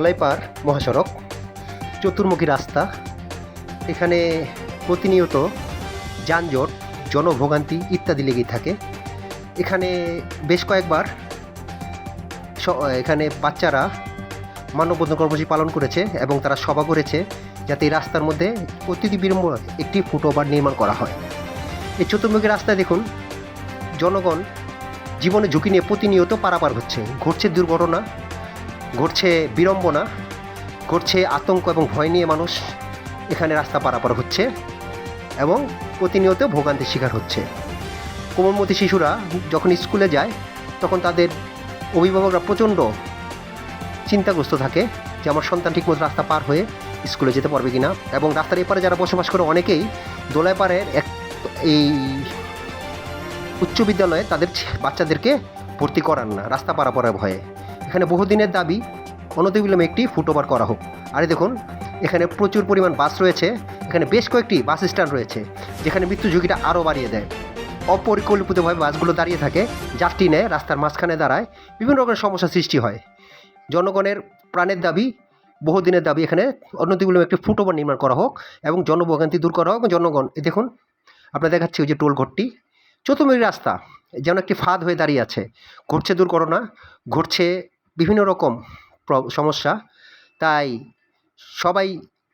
দোলাইপাড় মহাসড়ক, চতুর্মুখী রাস্তা। এখানে প্রতিনিয়ত যানজট, জনভোগান্তি ইত্যাদি লেগেই থাকে। এখানে বেশ কয়েকবার এখানে বাচ্চারা মানববন্ধন কর্মসূচি পালন করেছে এবং তারা সভা করেছে যাতে এই রাস্তার মধ্যে অতিথি বিলম্ব একটি ফুটওভার নির্মাণ করা হয়। এই চতুর্মুখী রাস্তায় দেখুন, জনগণ জীবনে ঝুঁকি নিয়ে প্রতিনিয়ত পারাপার হচ্ছে। ঘটছে দুর্ঘটনা, ঘটছে বিড়ম্বনা, ঘটছে আতঙ্ক এবং ভয় নিয়ে মানুষ এখানে রাস্তা পারাপার হচ্ছে এবং প্রতিনিয়ত ভোগান্তির শিকার হচ্ছে। কোমলমতি শিশুরা যখন স্কুলে যায় তখন তাদের অভিভাবকরা প্রচণ্ড চিন্তাগ্রস্ত থাকে যে আমার সন্তান ঠিকমতো রাস্তা পার হয়ে স্কুলে যেতে পারবে কিনা। এবং রাস্তার এপারে যারা বসবাস করে অনেকেই দোলাইপাড়ের এই উচ্চ বিদ্যালয়ে তাদের বাচ্চাদেরকে ভর্তি করান না রাস্তা পারাপারের ভয়ে। এখানে বহুদিনের দাবি অনতিবিলম্বে একটি ফুটওভার করা হোক। আর দেখুন, এখানে প্রচুর পরিমাণ বাস রয়েছে। এখানে বেশ কয়েকটি বাস স্ট্যান্ড রয়েছে যেখানে মৃত্যু ঝুঁকিটা আরও বাড়িয়ে দেয়। অপরিকল্পিতভাবে বাসগুলো দাঁড়িয়ে থাকে, যাত্রী নেয়, রাস্তার মাঝখানে দাঁড়ায়, বিভিন্ন রকমের সমস্যার সৃষ্টি হয়। জনগণের প্রাণের দাবি, বহুদিনের দাবি এখানে অনতিবিলম্বে একটি ফুটওভার নির্মাণ করা হোক এবং জনভোগান্তি দূর করা হোক। জনগণ দেখুন, আপনার দেখাচ্ছি ওই যে টোল ঘরটি, চতুর্মুখী রাস্তা যেন একটি ফাঁদ হয়ে দাঁড়িয়ে আছে। ঘটছে দুর্ঘটনা, ঘটছে বিভিন্ন রকম সমস্যা। তাই সবাই,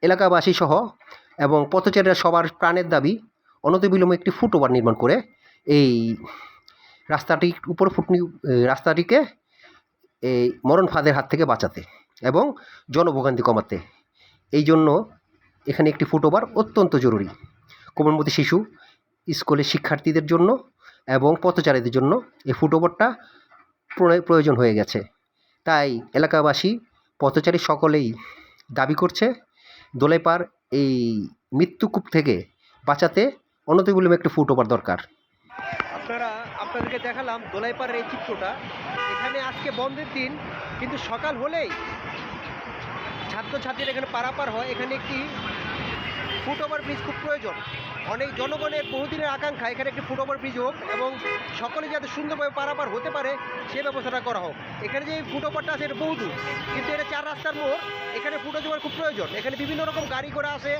এলাকাবাসী সহ এবং পথচারীরা সবার প্রাণের দাবি অনতিবিলম্বে একটি ফুটওভার নির্মাণ করে এই রাস্তাটির উপর রাস্তাটিকে এই মরণ ফাঁদের হাত থেকে বাঁচাতে এবং জনভোগান্তি কমাতে। এই জন্য এখানে একটি ফুটওভার অত্যন্ত জরুরি। কোমলমতি শিশু, স্কুলের শিক্ষার্থীদের জন্য এবং পথচারীদের জন্য এই ফুটওভারটা প্রয়োজন হয়ে গেছে। তাই এলাকাবাসী, পথচারী সকলেই দাবি করছে দোলাইপাড় এই মৃত্যুকূপ থেকে বাঁচাতে অনতিবিলম্বে একটি ফুটওভার দরকার। আপনাদেরকে দেখালাম দোলাইপাড়ের এই চিত্রটা। এখানে আজকে বন্ধের দিন, কিন্তু সকাল হলেই ছাত্রছাত্রীরা এখানে পারাপার হয়। এখানে একটি ফুটওভার ব্রিজ খুব প্রয়োজন। অনেক জনগণের বহুদিনের আকাঙ্ক্ষা এখানে একটি ফুটওভার ব্রিজ হোক এবং সকলে যাতে সুন্দরভাবে পারাপার হতে পারে সে ব্যবস্থাটা করা হোক। এখানে যে ফুটওভারটা আছে এটা বহুদূর, কিন্তু এটা 4 রাস্তার মোড়। এখানে ফুটওভার খুব প্রয়োজন। এখানে বিভিন্ন রকম গাড়ি ঘোড়া আছে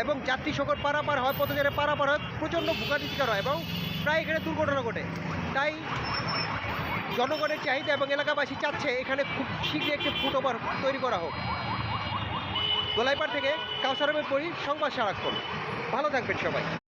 এবং যাত্রী সকল পারাপার হয়, পথচারী পারাপার হয়, প্রচণ্ড ভোগান্তির শিকার হয় এবং প্রায় এখানে দুর্ঘটনা ঘটে। তাই জনগণের চাহিদা এবং এলাকাবাসী চাচ্ছে এখানে খুব শীঘ্রই একটি ফুটওভার তৈরি করা হোক। দোলাইপাড় থেকে কাউসার আহমেদ পরি, সংবাদ সারাক্ষণ। ভালো থাকবেন সবাই।